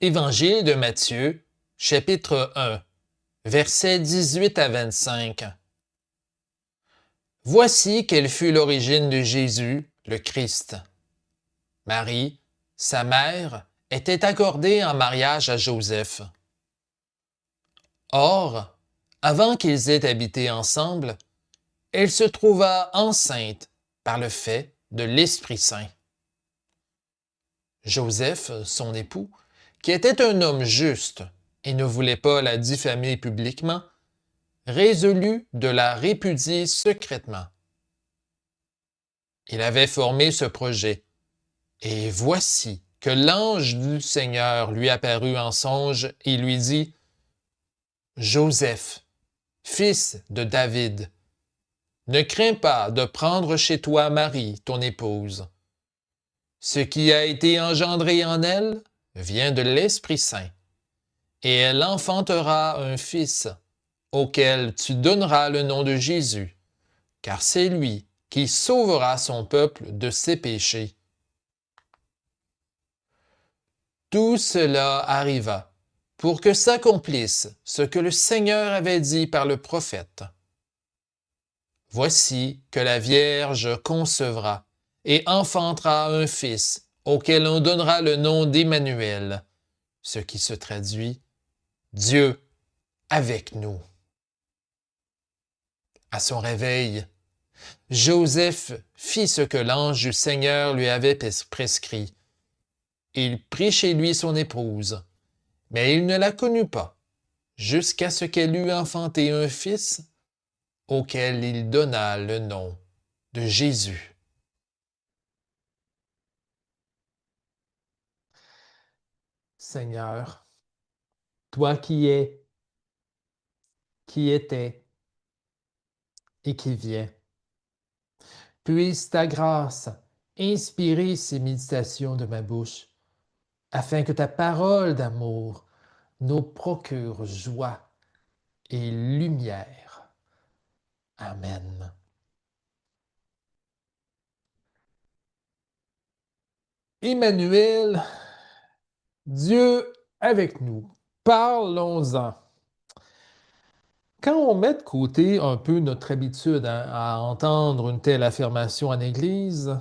Évangile de Matthieu, chapitre 1, versets 18 à 25. Voici quelle fut l'origine de Jésus, le Christ. Marie, sa mère, était accordée en mariage à Joseph. Or, avant qu'ils aient habité ensemble, elle se trouva enceinte par le fait de l'Esprit Saint. Joseph, son époux, qui était un homme juste et ne voulait pas la diffamer publiquement, résolut de la répudier secrètement. Il avait formé ce projet, et voici que l'ange du Seigneur lui apparut en songe et lui dit: « Joseph, fils de David, ne crains pas de prendre chez toi Marie, ton épouse. Ce qui a été engendré en elle vient de l'Esprit Saint, et elle enfantera un fils, auquel tu donneras le nom de Jésus, car c'est lui qui sauvera son peuple de ses péchés. » Tout cela arriva pour que s'accomplisse ce que le Seigneur avait dit par le prophète. Voici que la Vierge concevra et enfantera un fils, auquel on donnera le nom d'Emmanuel, ce qui se traduit « Dieu avec nous ». À son réveil, Joseph fit ce que l'ange du Seigneur lui avait prescrit. Il prit chez lui son épouse, mais il ne la connut pas, jusqu'à ce qu'elle eût enfanté un fils, auquel il donna le nom de Jésus. Seigneur, toi qui es, qui étais et qui viens, puisse ta grâce inspirer ces méditations de ma bouche, afin que ta parole d'amour nous procure joie et lumière. Amen. Emmanuel, Dieu avec nous. Parlons-en. Quand on met de côté un peu notre habitude à entendre une telle affirmation en Église,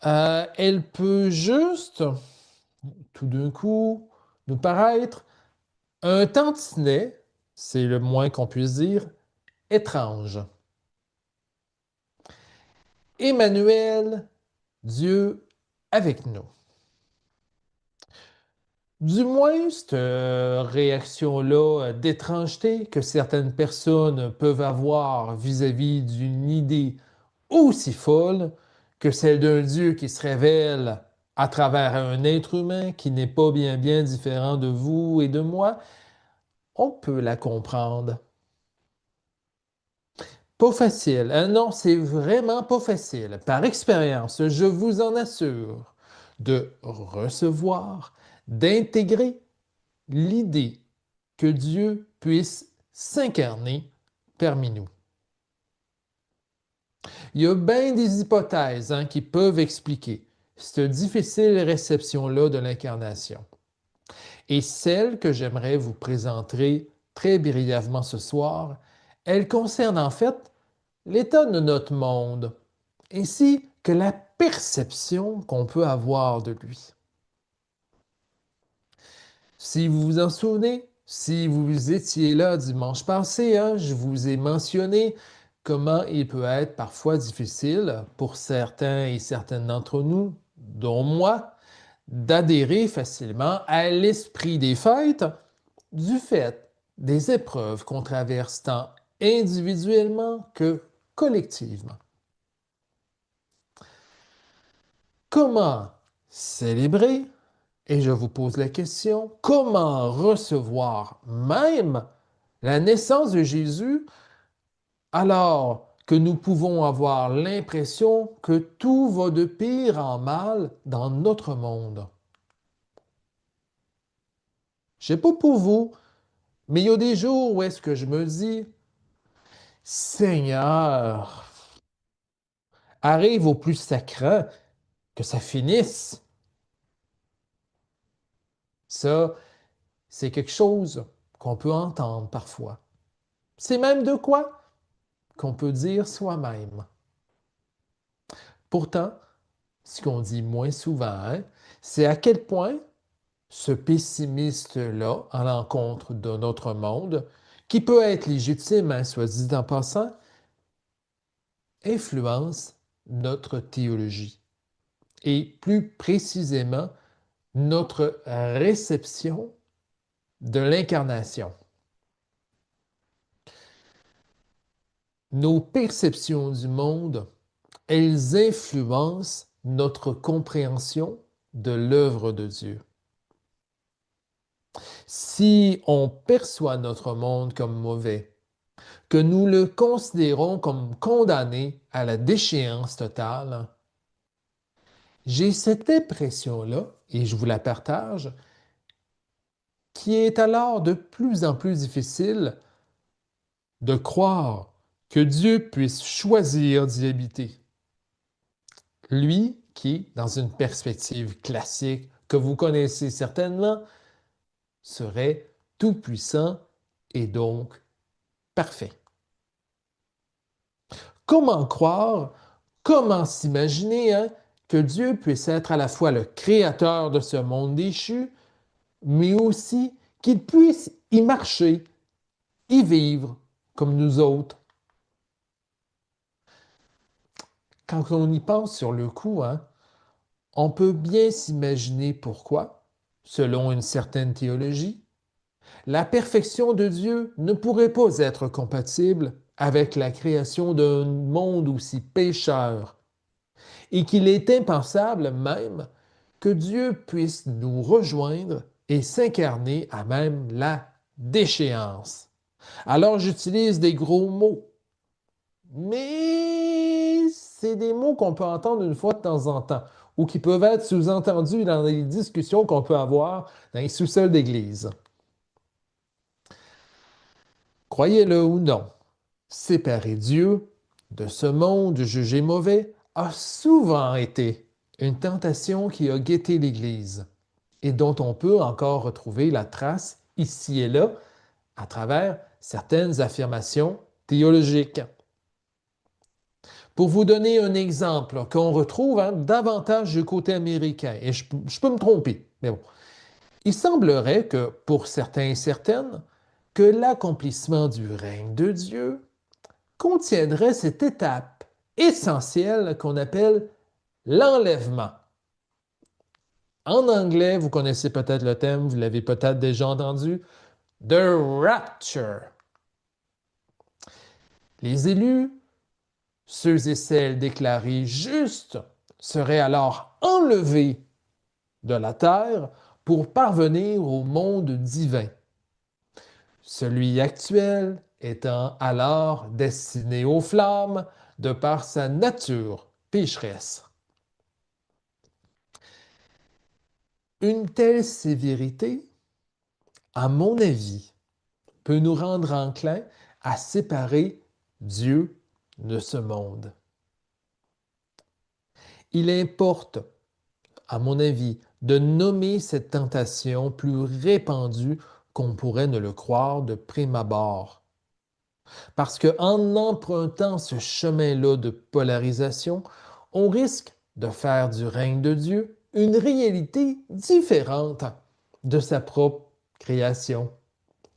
elle peut juste, tout d'un coup, nous paraître un tantinet, c'est le moins qu'on puisse dire, étrange. Emmanuel, Dieu avec nous. Du moins, cette réaction-là d'étrangeté que certaines personnes peuvent avoir vis-à-vis d'une idée aussi folle que celle d'un Dieu qui se révèle à travers un être humain qui n'est pas bien différent de vous et de moi, on peut la comprendre. Pas facile. Non, c'est vraiment pas facile. Par expérience, je vous en assure, de recevoir, d'intégrer l'idée que Dieu puisse s'incarner parmi nous. Il y a bien des hypothèses qui peuvent expliquer cette difficile réception-là de l'incarnation. Et celle que j'aimerais vous présenter très brièvement ce soir, elle concerne en fait l'état de notre monde, ainsi que la perception qu'on peut avoir de lui. Si vous vous en souvenez, si vous étiez là dimanche passé, je vous ai mentionné comment il peut être parfois difficile pour certains et certaines d'entre nous, dont moi, d'adhérer facilement à l'esprit des fêtes du fait des épreuves qu'on traverse tant individuellement que collectivement. Comment célébrer? Et je vous pose la question, comment recevoir même la naissance de Jésus alors que nous pouvons avoir l'impression que tout va de pire en mal dans notre monde? Je ne sais pas pour vous, mais il y a des jours où est-ce que je me dis, Seigneur, arrive au plus sacré que ça finisse. Ça, c'est quelque chose qu'on peut entendre parfois. C'est même de quoi qu'on peut dire soi-même. Pourtant, ce qu'on dit moins souvent, hein, c'est à quel point ce pessimiste-là, à l'encontre de notre monde, qui peut être légitime, hein, soit dit en passant, influence notre théologie et plus précisément notre réception de l'incarnation. Nos perceptions du monde, elles influencent notre compréhension de l'œuvre de Dieu. Si on perçoit notre monde comme mauvais, que nous le considérons comme condamné à la déchéance totale, j'ai cette impression-là, et je vous la partage, qui est alors de plus en plus difficile de croire que Dieu puisse choisir d'y habiter. Lui qui, dans une perspective classique que vous connaissez certainement, serait tout-puissant et donc parfait. Comment croire, comment s'imaginer hein, que Dieu puisse être à la fois le créateur de ce monde déchu, mais aussi qu'il puisse y marcher, y vivre comme nous autres? Quand on y pense sur le coup, hein, on peut bien s'imaginer pourquoi, selon une certaine théologie, la perfection de Dieu ne pourrait pas être compatible avec la création d'un monde aussi pécheur et qu'il est impensable même que Dieu puisse nous rejoindre et s'incarner à même la déchéance. Alors j'utilise des gros mots, mais c'est des mots qu'on peut entendre une fois de temps en temps ou qui peuvent être sous-entendus dans les discussions qu'on peut avoir dans les sous-sols d'église. Croyez-le ou non, séparer Dieu de ce monde jugé mauvais a souvent été une tentation qui a guetté l'Église et dont on peut encore retrouver la trace ici et là à travers certaines affirmations théologiques. Pour vous donner un exemple qu'on retrouve hein, davantage du côté américain, et je peux me tromper, mais bon, il semblerait que pour certains et certaines, que l'accomplissement du règne de Dieu contiendrait cette étape essentielle qu'on appelle l'enlèvement. En anglais, vous connaissez peut-être le thème, vous l'avez peut-être déjà entendu, The Rapture. Les élus, ceux et celles déclarés justes, seraient alors enlevés de la terre pour parvenir au monde divin. Celui actuel étant alors destiné aux flammes de par sa nature pécheresse. Une telle sévérité, à mon avis, peut nous rendre enclins à séparer Dieu de ce monde. Il importe, à mon avis, de nommer cette tentation plus répandue qu'on pourrait ne le croire de prime abord. Parce qu'en empruntant ce chemin-là de polarisation, on risque de faire du règne de Dieu une réalité différente de sa propre création.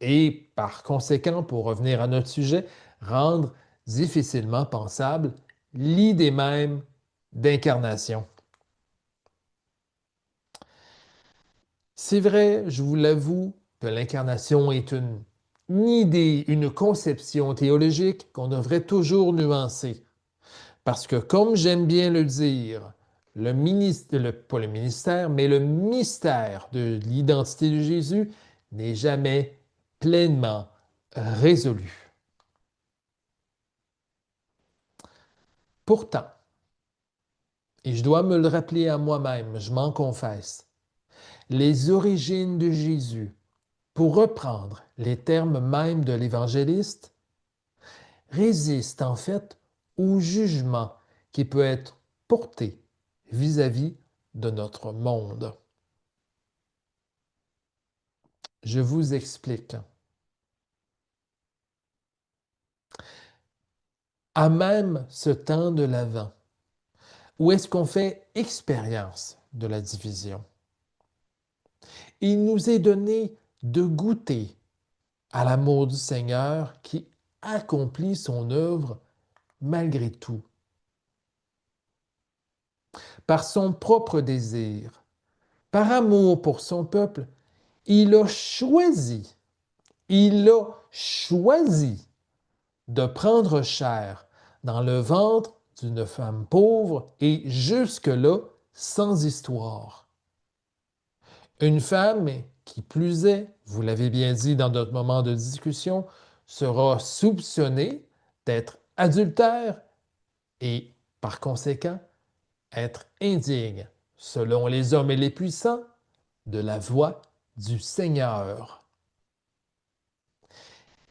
Et par conséquent, pour revenir à notre sujet, rendre difficilement pensable l'idée même d'incarnation. C'est vrai, je vous l'avoue, que l'incarnation est une idée, une conception théologique qu'on devrait toujours nuancer. Parce que, comme j'aime bien le dire, pas le ministère, mais le mystère de l'identité de Jésus n'est jamais pleinement résolu. Pourtant, et je dois me le rappeler à moi-même, je m'en confesse, les origines de Jésus, pour reprendre les termes mêmes de l'évangéliste, résistent en fait au jugement qui peut être porté vis-à-vis de notre monde. Je vous explique. À même ce temps de l'Avent, où est-ce qu'on fait expérience de la division, il nous est donné de goûter à l'amour du Seigneur qui accomplit son œuvre malgré tout. Par son propre désir, par amour pour son peuple, il a choisi de prendre chair dans le ventre d'une femme pauvre et jusque-là sans histoire. Une femme qui plus est, vous l'avez bien dit dans notre moment de discussion, sera soupçonnée d'être adultère et, par conséquent, être indigne, selon les hommes et les puissants, de la voix du Seigneur.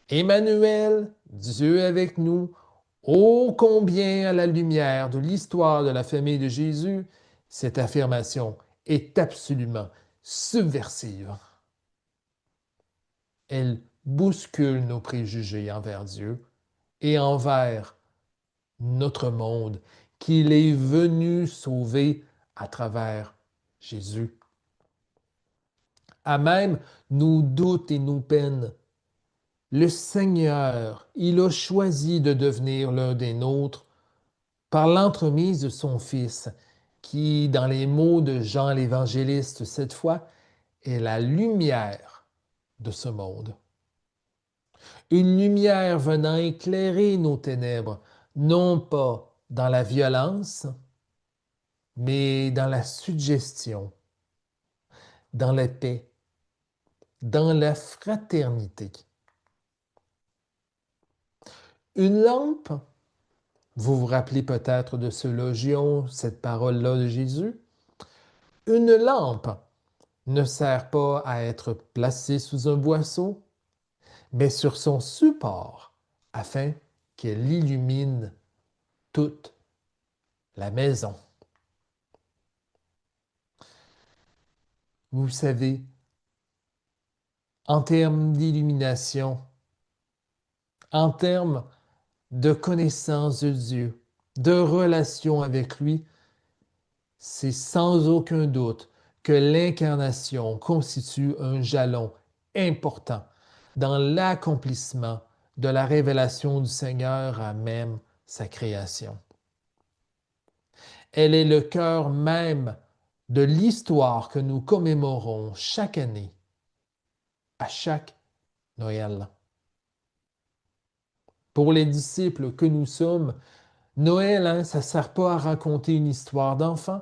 Emmanuel, Dieu avec nous, ô combien à la lumière de l'histoire de la famille de Jésus, cette affirmation est absolument subversive. Elle bouscule nos préjugés envers Dieu et envers notre monde qu'il est venu sauver à travers Jésus. À même nos doutes et nos peines, le Seigneur, il a choisi de devenir l'un des nôtres par l'entremise de son Fils, qui, dans les mots de Jean l'Évangéliste cette fois, est la lumière de ce monde. Une lumière venant éclairer nos ténèbres, non pas dans la violence, mais dans la suggestion, dans la paix, dans la fraternité. Une lampe, vous vous rappelez peut-être de ce logion, cette parole-là de Jésus, une lampe ne sert pas à être placée sous un boisseau, mais sur son support, afin qu'elle illumine toute la maison. Vous savez, en termes d'illumination, en termes de connaissance de Dieu, de relation avec lui, c'est sans aucun doute que l'incarnation constitue un jalon important dans l'accomplissement de la révélation du Seigneur à même sa création. Elle est le cœur même de l'histoire que nous commémorons chaque année, à chaque Noël. Pour les disciples que nous sommes, Noël, ça ne sert pas à raconter une histoire d'enfant,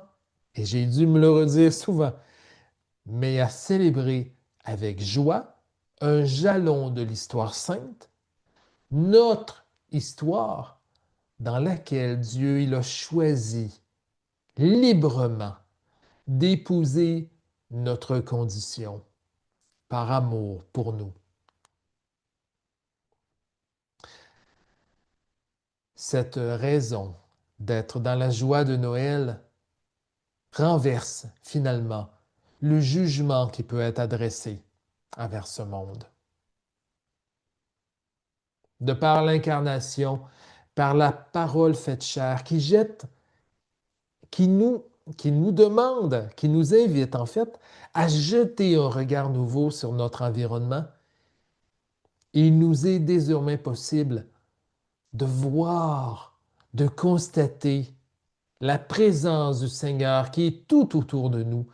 et j'ai dû me le redire souvent, mais à célébrer avec joie un jalon de l'histoire sainte, notre histoire dans laquelle Dieu il a choisi librement d'épouser notre condition par amour pour nous. Cette raison d'être dans la joie de Noël renverse finalement le jugement qui peut être adressé envers ce monde. De par l'incarnation, par la parole faite chair, qui nous, qui nous demande, qui nous invite en fait à jeter un regard nouveau sur notre environnement, il nous est désormais possible de voir, de constater la présence du Seigneur qui est tout autour de nous,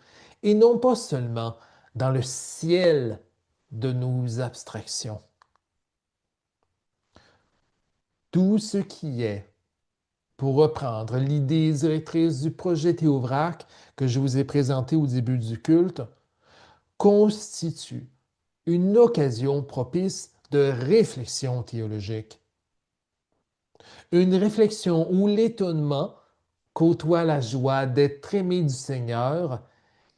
et non pas seulement dans le ciel de nos abstractions. Tout ce qui est, pour reprendre l'idée directrice du projet Théovrac que je vous ai présenté au début du culte, constitue une occasion propice de réflexion théologique. Une réflexion où l'étonnement côtoie la joie d'être aimé du Seigneur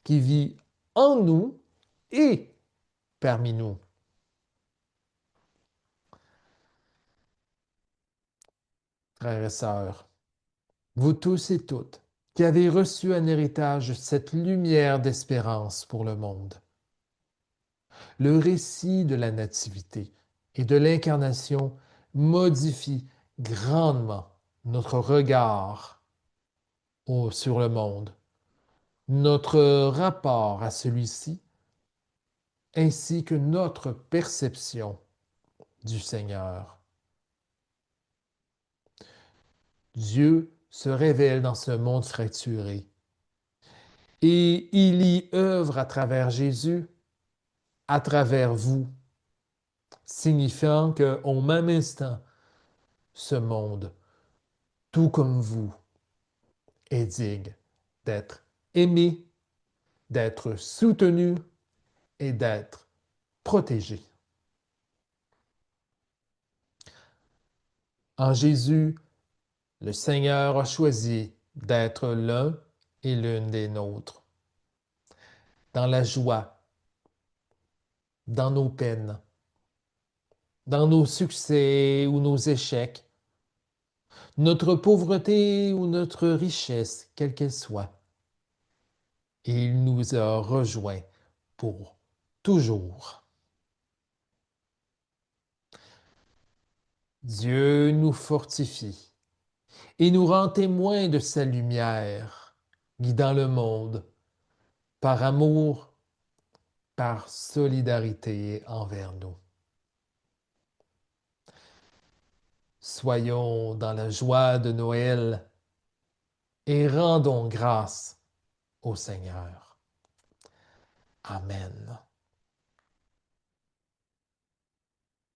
qui vit en nous et parmi nous. Frères et sœurs, vous tous et toutes qui avez reçu en héritage cette lumière d'espérance pour le monde, Le récit de la Nativité et de l'Incarnation modifie grandement notre regard sur le monde, notre rapport à celui-ci, ainsi que notre perception du Seigneur. Dieu se révèle dans ce monde fracturé et il y œuvre à travers Jésus, à travers vous, signifiant qu'au même instant, ce monde, tout comme vous, est digne d'être aimé, d'être soutenu et d'être protégé. En Jésus, le Seigneur a choisi d'être l'un et l'une des nôtres. Dans la joie, dans nos peines, dans nos succès ou nos échecs, notre pauvreté ou notre richesse, quelle qu'elle soit. Et il nous a rejoints pour toujours. Dieu nous fortifie et nous rend témoins de sa lumière, guidant le monde par amour, par solidarité envers nous. Soyons dans la joie de Noël et rendons grâce au Seigneur. Amen.